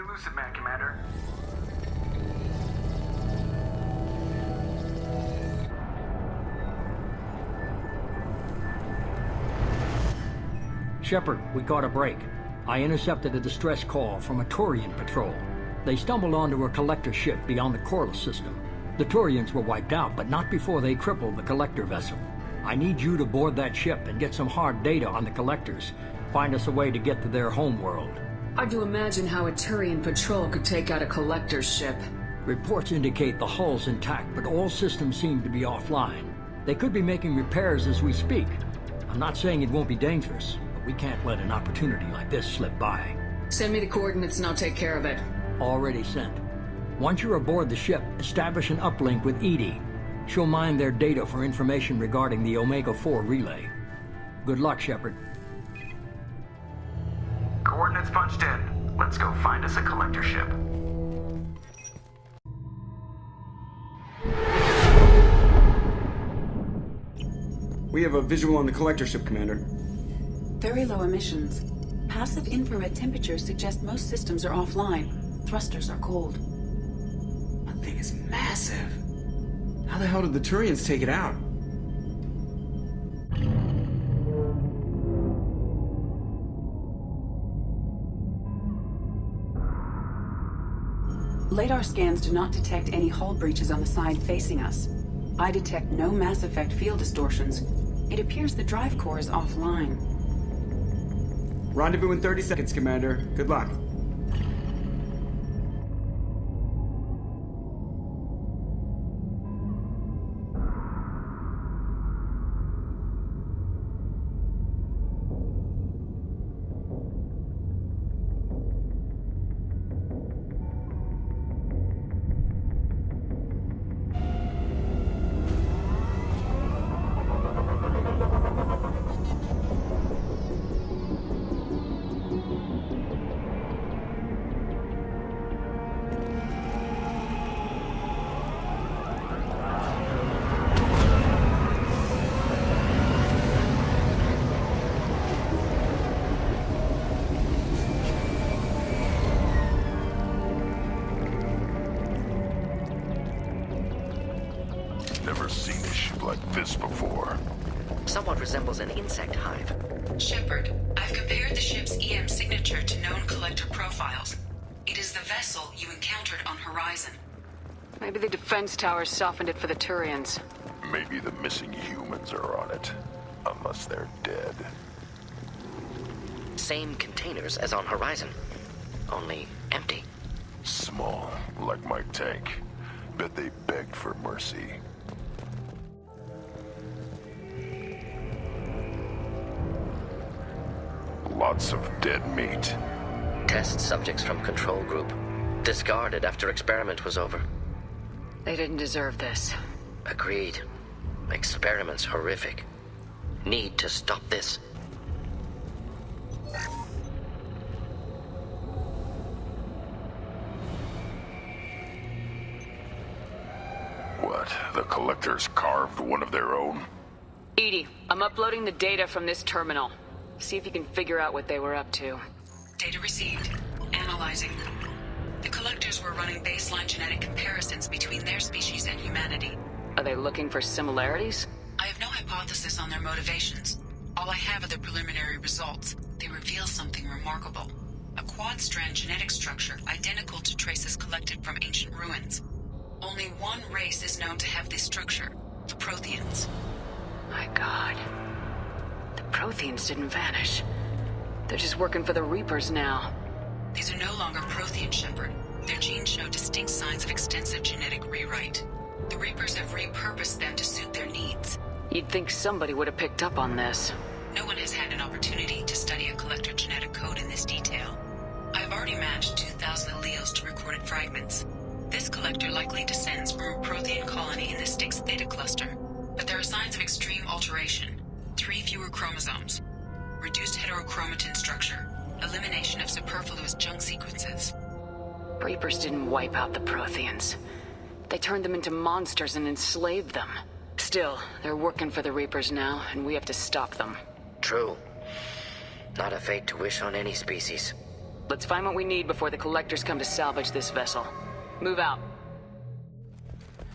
elusive man, Commander. Shepard, we caught a break. I intercepted a distress call from a Turian patrol. They stumbled onto a collector ship beyond the Corliss system. The Turians were wiped out, but not before they crippled the collector vessel. I need you to board that ship and get some hard data on the collectors. Find us a way to get to their homeworld. Hard to imagine how a Turian patrol could take out a collector's ship. Reports indicate the hull's intact, but all systems seem to be offline. They could be making repairs as we speak. I'm not saying it won't be dangerous, but we can't let an opportunity like this slip by. Send me the coordinates and I'll take care of it. Already sent. Once you're aboard the ship, establish an uplink with Edie. She'll mine their data for information regarding the Omega-4 relay. Good luck, Shepard. Coordinates punched in. Let's go find us a collector ship. We have a visual on the collector ship, Commander. Very low emissions. Passive infrared temperatures suggest most systems are offline. Thrusters are cold. That thing is massive. How the hell did the Turians take it out? LADAR scans do not detect any hull breaches on the side facing us. I detect no mass effect field distortions. It appears the drive core is offline. Rendezvous in 30 seconds, Commander. Good luck. Never seen a ship like this before. Somewhat resembles an insect hive. Shepard, I've compared the ship's EM signature to known collector profiles. It is the vessel you encountered on Horizon. Maybe the defense towers softened it for the Turians. Maybe the missing humans are on it. Unless they're dead. Same containers as on Horizon. Only empty. Small, like my tank. Bet they begged for mercy. Lots of dead meat. Test subjects from control group. Discarded after experiment was over. They didn't deserve this. Agreed. Experiment's horrific. Need to stop this. What, the collectors carved one of their own? Edie, I'm uploading the data from this terminal. See if you can figure out what they were up to. Data received. Analyzing. The collectors were running baseline genetic comparisons between their species and humanity. Are they looking for similarities? I have no hypothesis on their motivations. All I have are the preliminary results. They reveal something remarkable. A quad-strand genetic structure identical to traces collected from ancient ruins. Only one race is known to have this structure, the Protheans. My God. The Protheans didn't vanish. They're just working for the Reapers now. These are no longer Prothean, Shepard. Their genes show distinct signs of extensive genetic rewrite. The Reapers have repurposed them to suit their needs. You'd think somebody would have picked up on this. No one has had an opportunity to study a collector genetic code in this detail. I've already matched 2,000 alleles to recorded fragments. This collector likely descends from a Prothean colony in the Styx Theta cluster. But there are signs of extreme alteration. 3 fewer chromosomes. Reduced heterochromatin structure. Elimination of superfluous junk sequences. Reapers didn't wipe out the Protheans. They turned them into monsters and enslaved them. Still, they're working for the Reapers now, and we have to stop them. True. Not a fate to wish on any species. Let's find what we need before the collectors come to salvage this vessel. Move out.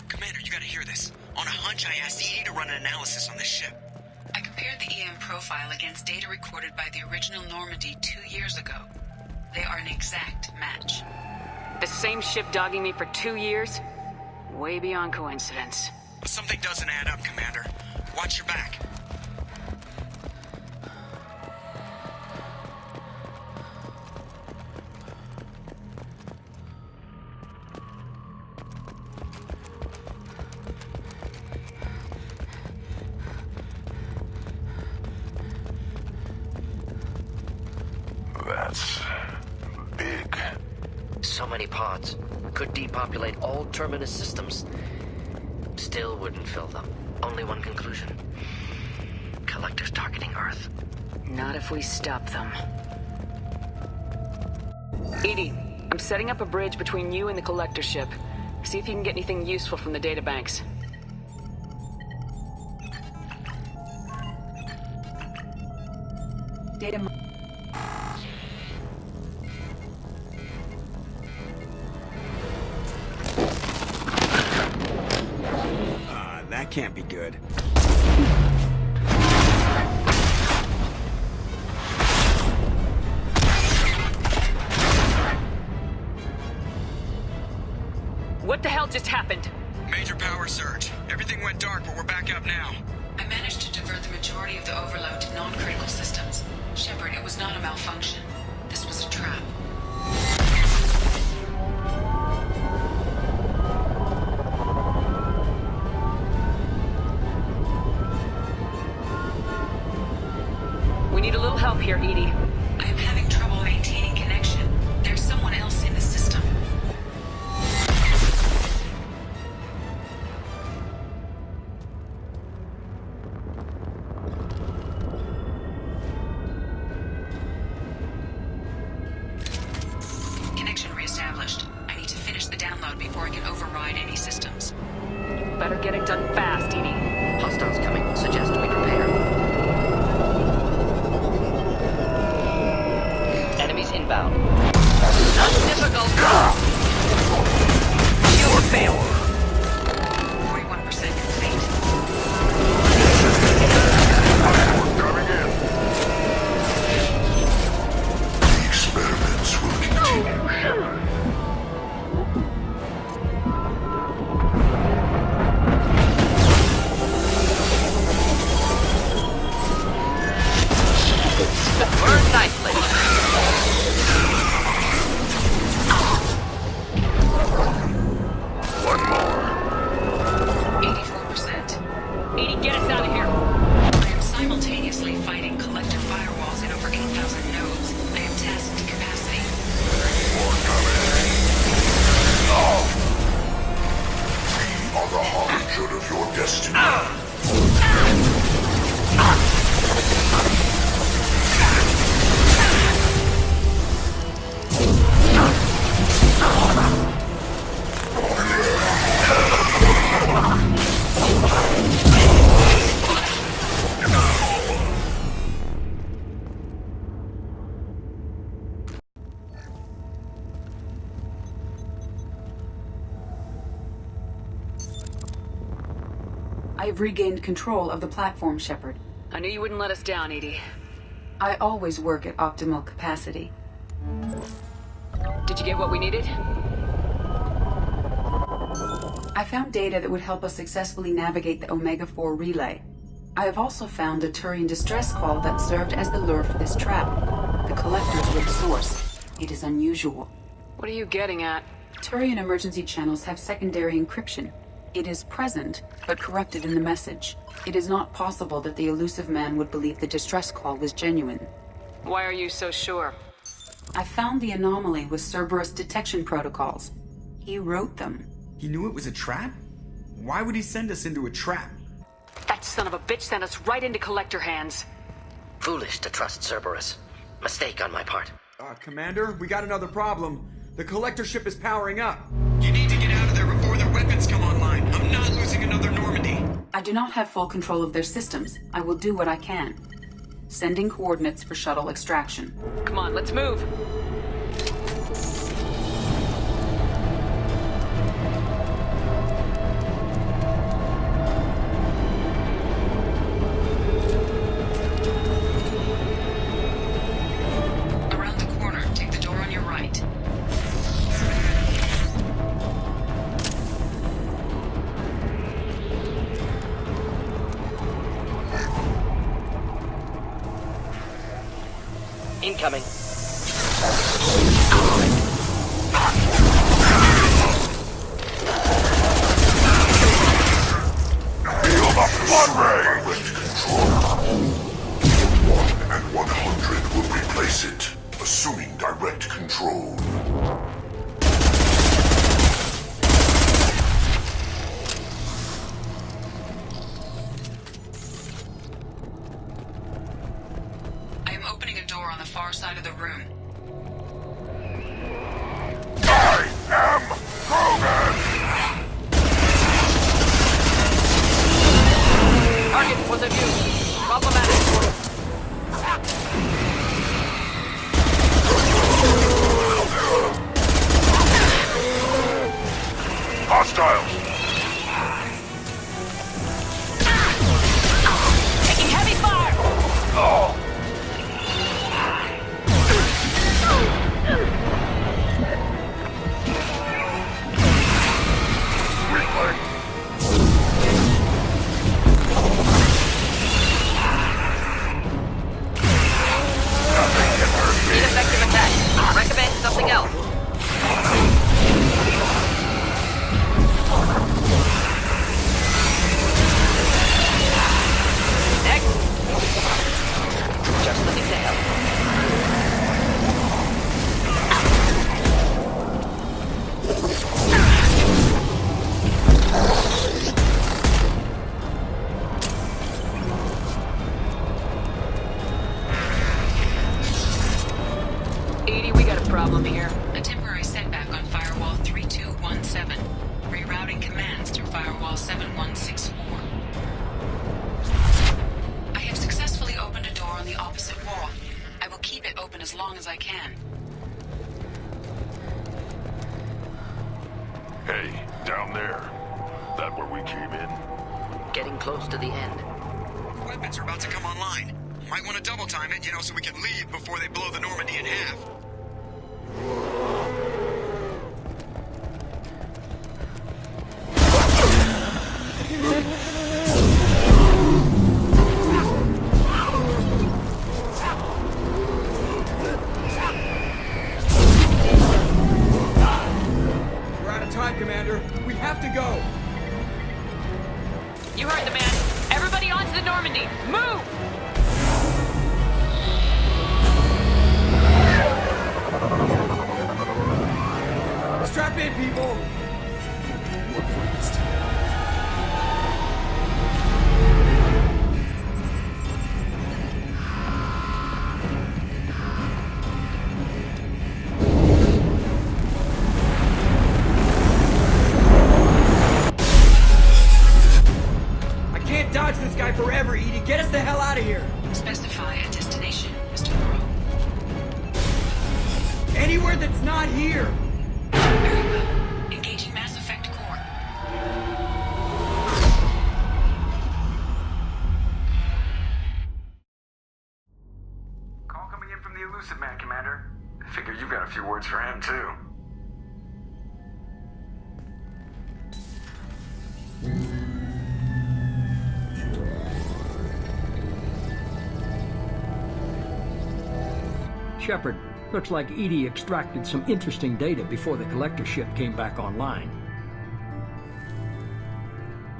Commander, you gotta hear this. On a hunch, I asked Edie to run an analysis on this ship. I compared the EM profile against data recorded by the original Normandy 2 years ago. They are an exact match. The same ship dogging me for 2 years? Way beyond coincidence. But something doesn't add up, Commander. Watch your back. That's big. So many pods. Could depopulate all Terminus systems. Still wouldn't fill them. Only one conclusion. Collectors targeting Earth. Not if we stop them. Edie, I'm setting up a bridge between you and the collector ship. See if you can get anything useful from the databanks. Data. That can't be good. What the hell just happened? Major power surge. Everything went dark, but we're back up now. I managed to divert the majority of the overload to non-critical systems. Shepard, it was not a malfunction. This was a trap. We need a little help here, Edie. I am having trouble maintaining connection. There's someone else in the system. Connection reestablished. I need to finish the download before I can override any systems. Better get it done fast, Edie. Hostiles coming. Suggest we prepare. Enemies inbound. Not difficult. You failed. 41% complete. Coming in. The experiments will continue, Shepard. Burn nicely. One more. 84%. Edie, get us out of here. I am simultaneously fighting collector firewalls in over 8,000 nodes. I am tasked to capacity. More coming. Now. We are the harbinger of your destiny. I have regained control of the platform, Shepard. I knew you wouldn't let us down, Edie. I always work at optimal capacity. Did you get what we needed? I found data that would help us successfully navigate the Omega-4 relay. I have also found a Turian distress call that served as the lure for this trap. The collectors were the source. It is unusual. What are you getting at? Turian emergency channels have secondary encryption. It is present, but corrupted in the message. It is not possible that the elusive man would believe the distress call was genuine. Why are you so sure? I found the anomaly with Cerberus detection protocols. He wrote them. He knew it was a trap? Why would he send us into a trap? That son of a bitch sent us right into collector hands. Foolish to trust Cerberus. Mistake on my part. Commander, we got another problem. The collector ship is powering up. You need to get out of there before their weapons come online. I'm not losing another Normandy. I do not have full control of their systems. I will do what I can. Sending coordinates for shuttle extraction. Come on, let's move. incoming. Feel the blood rage! Control. 1 and 100 will replace it, assuming direct control. I am opening a door on the far side of the room. I am Krogan! Target was of view. Problematic. Hostiles! Taking heavy fire! Oh! Ineffective attack. Recommend something else. Next. Just looking to help. Edie, we got a problem here. A temporary setback on Firewall 3217. Rerouting commands through Firewall 7164. I have successfully opened a door on the opposite wall. I will keep it open as long as I can. Hey, down there. That where we came in? Getting close to the end. Weapons are about to come online. Might want to double time it, so we can leave before they blow the Normandy in half. We're out of time, Commander. We have to go. You heard the man. Everybody onto the Normandy. Move! Strap in, people. What for this time? I can't dodge this guy forever, Edie. Get us the hell out of here. Specify a destination, Mr. Burrow. Anywhere that's not here. Very well. Engaging Mass Effect Core. Call coming in from the Elusive Man, Commander. I figure you've got a few words for him, too. Shepard, looks like Edie extracted some interesting data before the collector ship came back online.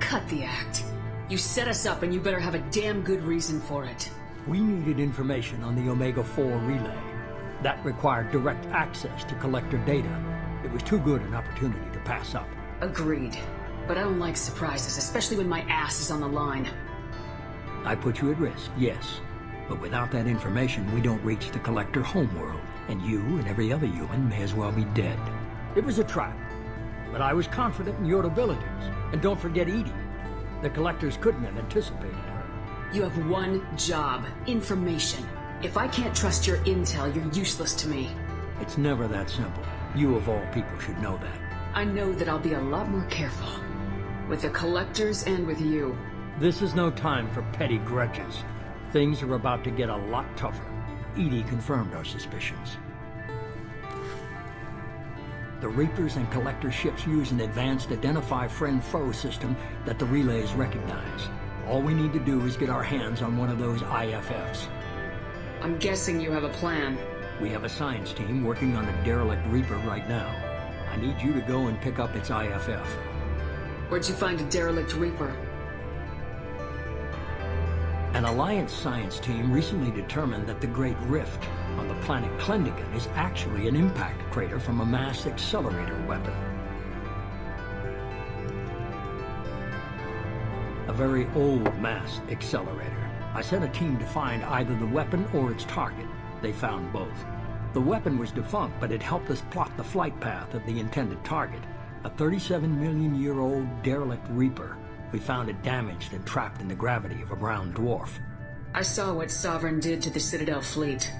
Cut the act. You set us up and you better have a damn good reason for it. We needed information on the Omega-4 relay. That required direct access to collector data. It was too good an opportunity to pass up. Agreed. But I don't like surprises, especially when my ass is on the line. I put you at risk, yes. But without that information, we don't reach the collector homeworld, and you and every other human may as well be dead. It was a trap, but I was confident in your abilities. And don't forget Edie. The collectors couldn't have anticipated her. You have one job: information. If I can't trust your intel, you're useless to me. It's never that simple. You of all people should know that. I know that I'll be a lot more careful. With the collectors and with you. This is no time for petty grudges. Things are about to get a lot tougher. Edie confirmed our suspicions. The Reapers and Collector ships use an advanced Identify Friend-Foe system that the relays recognize. All we need to do is get our hands on one of those IFFs. I'm guessing you have a plan. We have a science team working on a derelict Reaper right now. I need you to go and pick up its IFF. Where'd you find a derelict Reaper? An Alliance science team recently determined that the Great Rift on the planet Klendigan is actually an impact crater from a mass accelerator weapon. A very old mass accelerator. I sent a team to find either the weapon or its target. They found both. The weapon was defunct, but it helped us plot the flight path of the intended target, a 37-million-year-old derelict Reaper. We found it damaged and trapped in the gravity of a brown dwarf. I saw what Sovereign did to the Citadel fleet.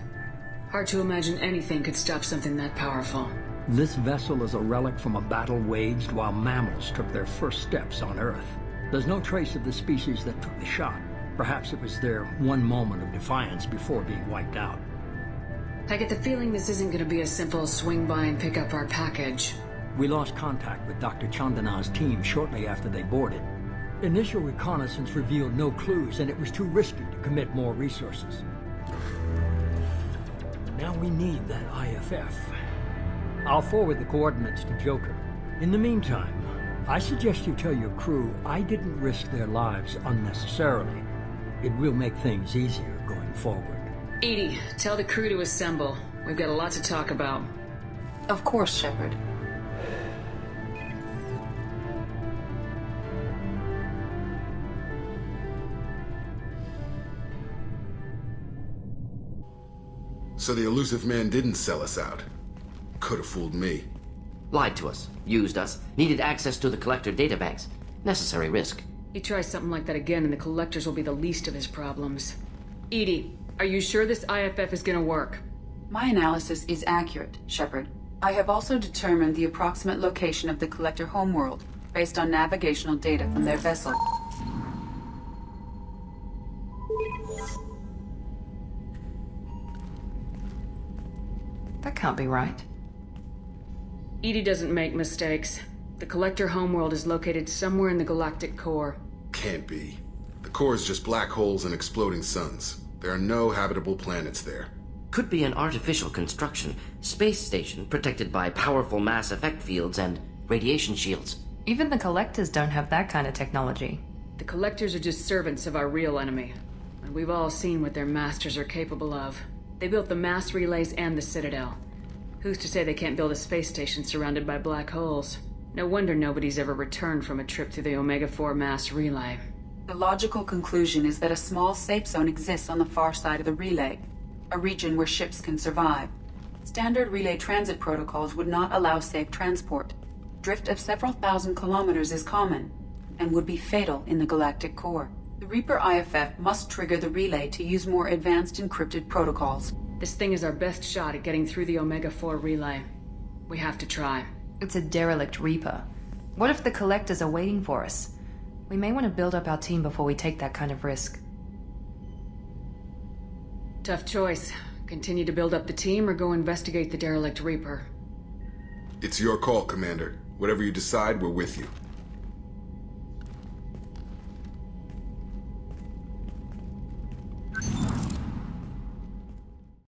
Hard to imagine anything could stop something that powerful. This vessel is a relic from a battle waged while mammals took their first steps on Earth. There's no trace of the species that took the shot. Perhaps it was their one moment of defiance before being wiped out. I get the feeling this isn't going to be a simple swing by and pick up our package. We lost contact with Dr. Chandana's team shortly after they boarded. Initial reconnaissance revealed no clues, and it was too risky to commit more resources. Now we need that IFF. I'll forward the coordinates to Joker. In the meantime, I suggest you tell your crew I didn't risk their lives unnecessarily. It will make things easier going forward. Edie, tell the crew to assemble. We've got a lot to talk about. Of course, Shepard. So the elusive man didn't sell us out. Could have fooled me. Lied to us, used us, needed access to the Collector databanks. Necessary risk. He tries something like that again and the Collectors will be the least of his problems. Edie, are you sure this IFF is gonna work? My analysis is accurate, Shepard. I have also determined the approximate location of the Collector homeworld, based on navigational data from their vessel. That can't be right. Edie doesn't make mistakes. The Collector homeworld is located somewhere in the galactic core. Can't be. The core is just black holes and exploding suns. There are no habitable planets there. Could be an artificial construction, space station protected by powerful mass effect fields and radiation shields. Even the Collectors don't have that kind of technology. The Collectors are just servants of our real enemy. And we've all seen what their masters are capable of. They built the mass relays and the Citadel. Who's to say they can't build a space station surrounded by black holes? No wonder nobody's ever returned from a trip through the Omega-4 mass relay. The logical conclusion is that a small safe zone exists on the far side of the relay, a region where ships can survive. Standard relay transit protocols would not allow safe transport. Drift of several thousand kilometers is common, and would be fatal in the galactic core. The Reaper IFF must trigger the relay to use more advanced encrypted protocols. This thing is our best shot at getting through the Omega-4 relay. We have to try. It's a derelict Reaper. What if the Collectors are waiting for us? We may want to build up our team before we take that kind of risk. Tough choice. Continue to build up the team or go investigate the derelict Reaper. It's your call, Commander. Whatever you decide, we're with you.